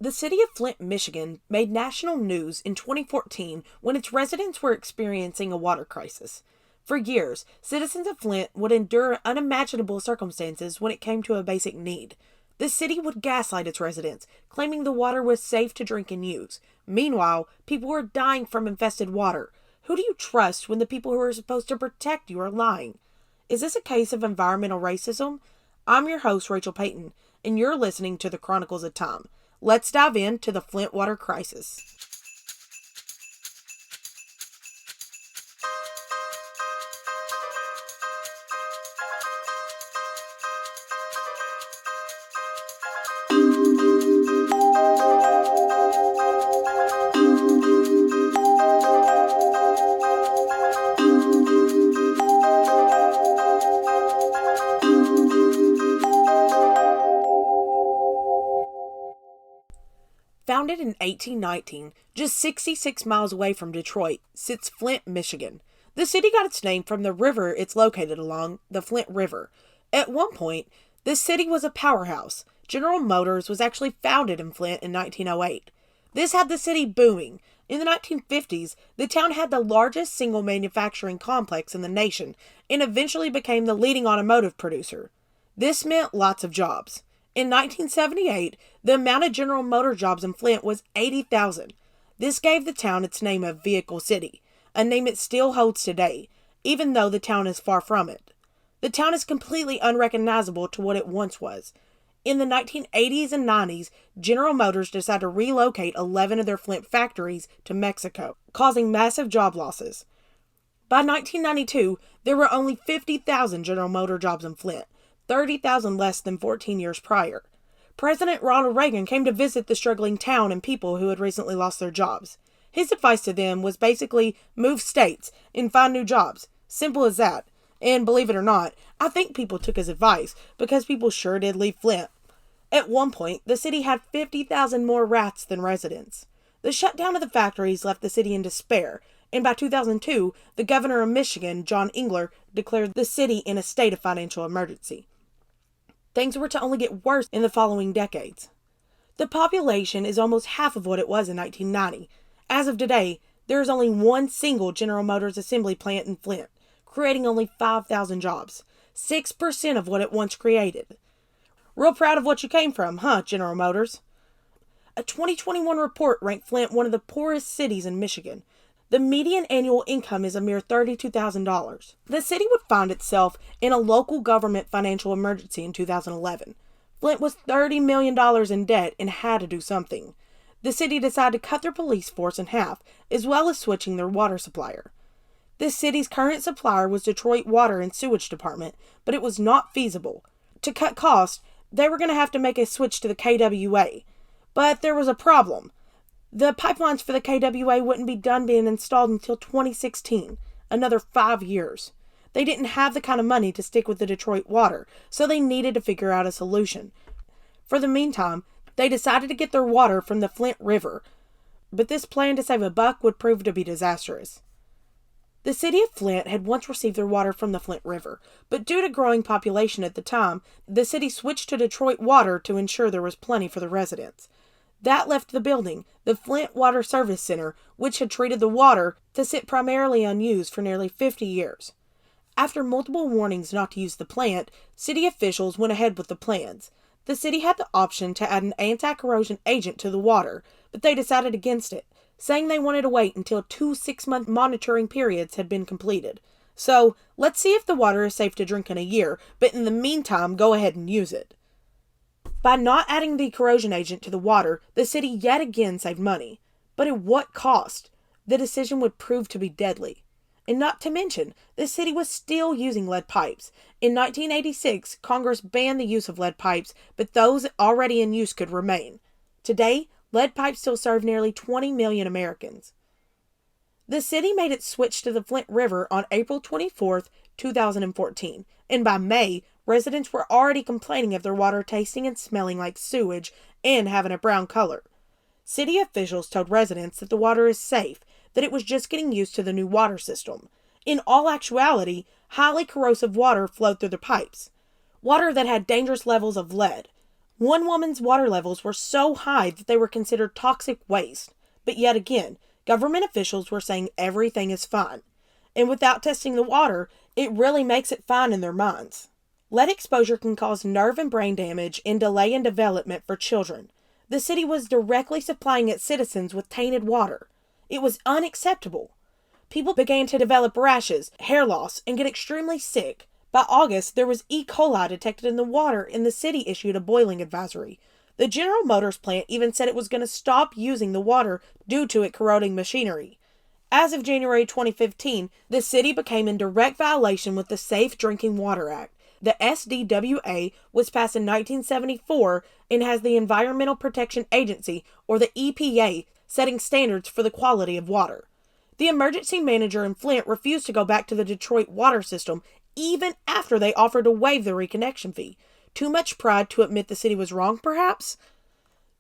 The city of Flint, Michigan made national news in 2014 when its residents were experiencing a water crisis. For years, citizens of Flint would endure unimaginable circumstances when it came to a basic need. The city would gaslight its residents, claiming the water was safe to drink and use. Meanwhile, people were dying from infested water. Who do you trust when the people who are supposed to protect you are lying? Is this a case of environmental racism? I'm your host, Rachel Payton, and you're listening to the Chronicles of Time. Let's dive into the Flint water crisis. Founded in 1819, just 66 miles away from Detroit, sits Flint, Michigan. The city got its name from the river it's located along, the Flint River. At one point, this city was a powerhouse. General Motors was actually founded in Flint in 1908. This had the city booming. In the 1950s, the town had the largest single manufacturing complex in the nation and eventually became the leading automotive producer. This meant lots of jobs. In 1978, the amount of General Motors jobs in Flint was 80,000. This gave the town its name of Vehicle City, a name it still holds today, even though the town is far from it. The town is completely unrecognizable to what it once was. In the 1980s and 90s, General Motors decided to relocate 11 of their Flint factories to Mexico, causing massive job losses. By 1992, there were only 50,000 General Motors jobs in Flint, 30,000 less than 14 years prior. President Ronald Reagan came to visit the struggling town and people who had recently lost their jobs. His advice to them was basically move states and find new jobs. Simple as that. And believe it or not, I think people took his advice because people sure did leave Flint. At one point, the city had 50,000 more rats than residents. The shutdown of the factories left the city in despair, and by 2002, the governor of Michigan, John Engler, declared the city in a state of financial emergency. Things were to only get worse in the following decades. The population is almost half of what it was in 1990. As of today, there is only one single General Motors assembly plant in Flint, creating only 5,000 jobs, 6% of what it once created. Real proud of what you came from, huh, General Motors? A 2021 report ranked Flint one of the poorest cities in Michigan. The median annual income is a mere $32,000. The city would find itself in a local government financial emergency in 2011. Flint was $30 million in debt and had to do something. The city decided to cut their police force in half, as well as switching their water supplier. The city's current supplier was Detroit Water and Sewage Department, but it was not feasible. To cut costs, they were going to have to make a switch to the KWA. But there was a problem. The pipelines for the KWA wouldn't be done being installed until 2016, another 5 years. They didn't have the kind of money to stick with the Detroit Water, so they needed to figure out a solution. For the meantime, they decided to get their water from the Flint River, but this plan to save a buck would prove to be disastrous. The city of Flint had once received their water from the Flint River, but due to growing population at the time, the city switched to Detroit Water to ensure there was plenty for the residents. That left the building, the Flint Water Service Center, which had treated the water, to sit primarily unused for nearly 50 years. After multiple warnings not to use the plant, city officials went ahead with the plans. The city had the option to add an anti-corrosion agent to the water, but they decided against it, saying they wanted to wait until 2 6-month monitoring periods had been completed. So, let's see if the water is safe to drink in a year, but in the meantime, go ahead and use it. By not adding the corrosion agent to the water, the city yet again saved money. But at what cost? The decision would prove to be deadly. And not to mention, the city was still using lead pipes. In 1986, Congress banned the use of lead pipes, but those already in use could remain. Today, lead pipes still serve nearly 20 million Americans. The city made its switch to the Flint River on April 24, 2014, and by May, residents were already complaining of their water tasting and smelling like sewage and having a brown color. City officials told residents that the water is safe, that it was just getting used to the new water system. In all actuality, highly corrosive water flowed through the pipes. Water that had dangerous levels of lead. One woman's water levels were so high that they were considered toxic waste. But yet again, government officials were saying everything is fine. And without testing the water, it really makes it fine in their minds. Lead exposure can cause nerve and brain damage and delay in development for children. The city was directly supplying its citizens with tainted water. It was unacceptable. People began to develop rashes, hair loss, and get extremely sick. By August, there was E. coli detected in the water, and the city issued a boiling advisory. The General Motors plant even said it was going to stop using the water due to it corroding machinery. As of January 2015, the city became in direct violation with the Safe Drinking Water Act. The SDWA was passed in 1974 and has the Environmental Protection Agency, or the EPA, setting standards for the quality of water. The emergency manager in Flint refused to go back to the Detroit water system even after they offered to waive the reconnection fee. Too much pride to admit the city was wrong, perhaps?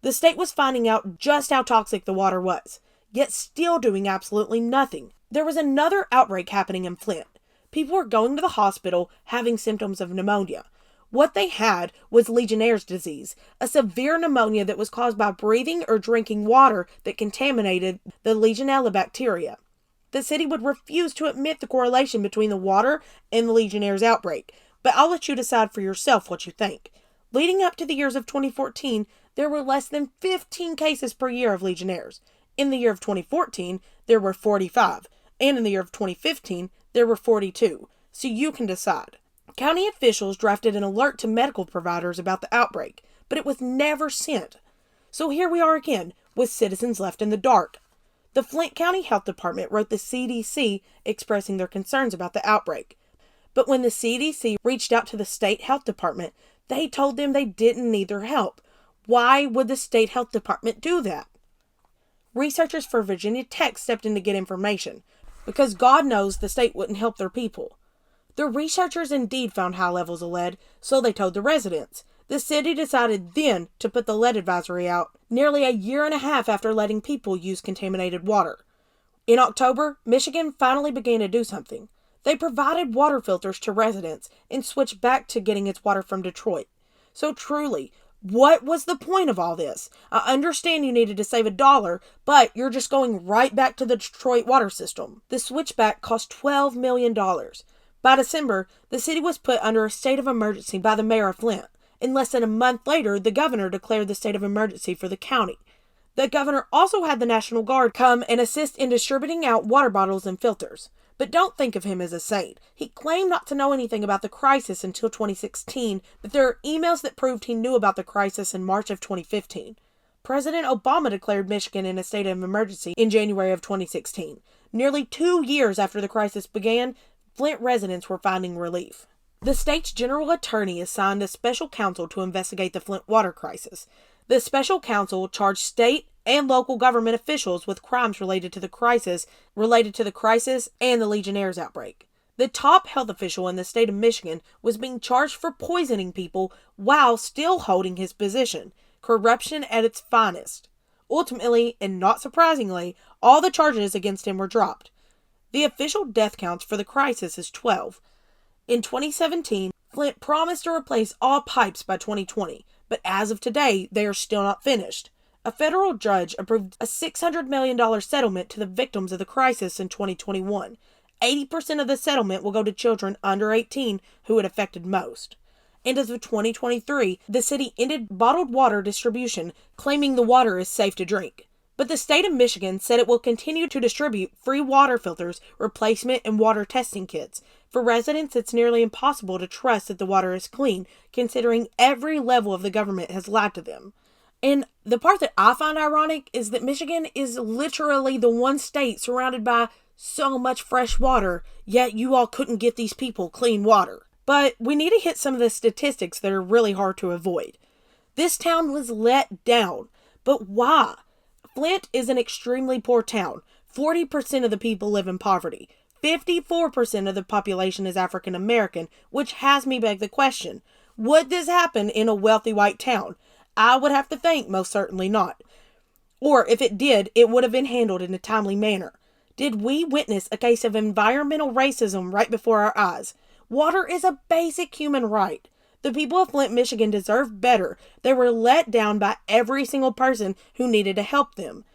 The state was finding out just how toxic the water was, yet still doing absolutely nothing. There was another outbreak happening in Flint. People were going to the hospital having symptoms of pneumonia. What they had was Legionnaire's disease, a severe pneumonia that was caused by breathing or drinking water that contaminated the Legionella bacteria. The city would refuse to admit the correlation between the water and the Legionnaire's outbreak, but I'll let you decide for yourself what you think. Leading up to the years of 2014, there were less than 15 cases per year of Legionnaires. In the year of 2014, there were 45, and in the year of 2015, there were 42, so you can decide. County officials drafted an alert to medical providers about the outbreak, but it was never sent. So here we are again, with citizens left in the dark. The Flint County Health Department wrote the CDC expressing their concerns about the outbreak. But when the CDC reached out to the state health department, they told them they didn't need their help. Why would the state health department do that? Researchers for Virginia Tech stepped in to get information, because God knows the state wouldn't help their people. The researchers indeed found high levels of lead, so they told the residents. The city decided then to put the lead advisory out, nearly a year and a half after letting people use contaminated water. In October, Michigan finally began to do something. They provided water filters to residents and switched back to getting its water from Detroit. So truly, what was the point of all this? I understand you needed to save $1, but you're just going right back to the Detroit water system. The switchback cost $12 million. By December, the city was put under a state of emergency by the mayor of Flint. And less than a month later, the governor declared the state of emergency for the county. The governor also had the National Guard come and assist in distributing out water bottles and filters. But don't think of him as a saint. He claimed not to know anything about the crisis until 2016, but there are emails that proved he knew about the crisis in March of 2015. President Obama declared Michigan in a state of emergency in January of 2016. Nearly 2 years after the crisis began, Flint residents were finding relief. The state's general attorney assigned a special counsel to investigate the Flint water crisis. The special counsel charged state and local government officials with crimes related to the crisis and the Legionnaire's outbreak. The top health official in the state of Michigan was being charged for poisoning people while still holding his position. Corruption at its finest. Ultimately, and not surprisingly, all the charges against him were dropped. The official death counts for the crisis is 12. In 2017, Flint promised to replace all pipes by 2020, but as of today, they are still not finished. A federal judge approved a $600 million settlement to the victims of the crisis in 2021. 80% of the settlement will go to children under 18 who it affected most. And as of 2023, the city ended bottled water distribution, claiming the water is safe to drink. But the state of Michigan said it will continue to distribute free water filters, replacement, and water testing kits. For residents, it's nearly impossible to trust that the water is clean, considering every level of the government has lied to them. And the part that I find ironic is that Michigan is literally the one state surrounded by so much fresh water, yet you all couldn't get these people clean water. But we need to hit some of the statistics that are really hard to avoid. This town was let down. But why? Flint is an extremely poor town. 40% of the people live in poverty. 54% of the population is African American, which has me beg the question, would this happen in a wealthy white town? I would have to think most certainly not. Or if it did, it would have been handled in a timely manner. Did we witness a case of environmental racism right before our eyes? Water is a basic human right. The people of Flint, Michigan deserve better. They were let down by every single person who needed to help them.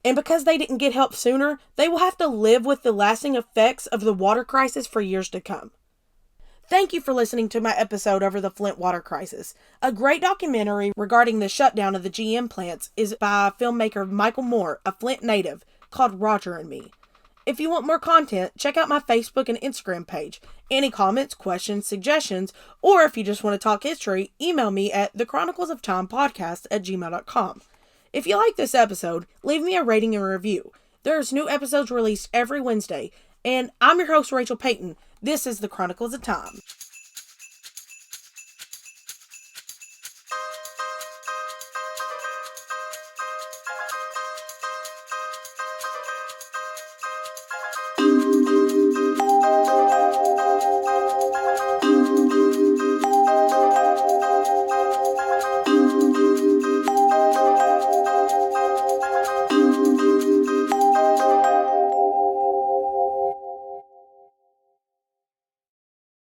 And because they didn't get help sooner, they will have to live with the lasting effects of the water crisis for years to come. Thank you for listening to my episode over the Flint water crisis. A great documentary regarding the shutdown of the GM plants is by filmmaker Michael Moore, a Flint native, called Roger and Me. If you want more content, check out my Facebook and Instagram page. Any comments, questions, suggestions, or if you just want to talk history, email me at thechroniclesoftimepodcast@gmail.com. If you like this episode, leave me a rating and review. There's new episodes released every Wednesday. And I'm your host, Rachel Payton. This is the Chronicles of Time.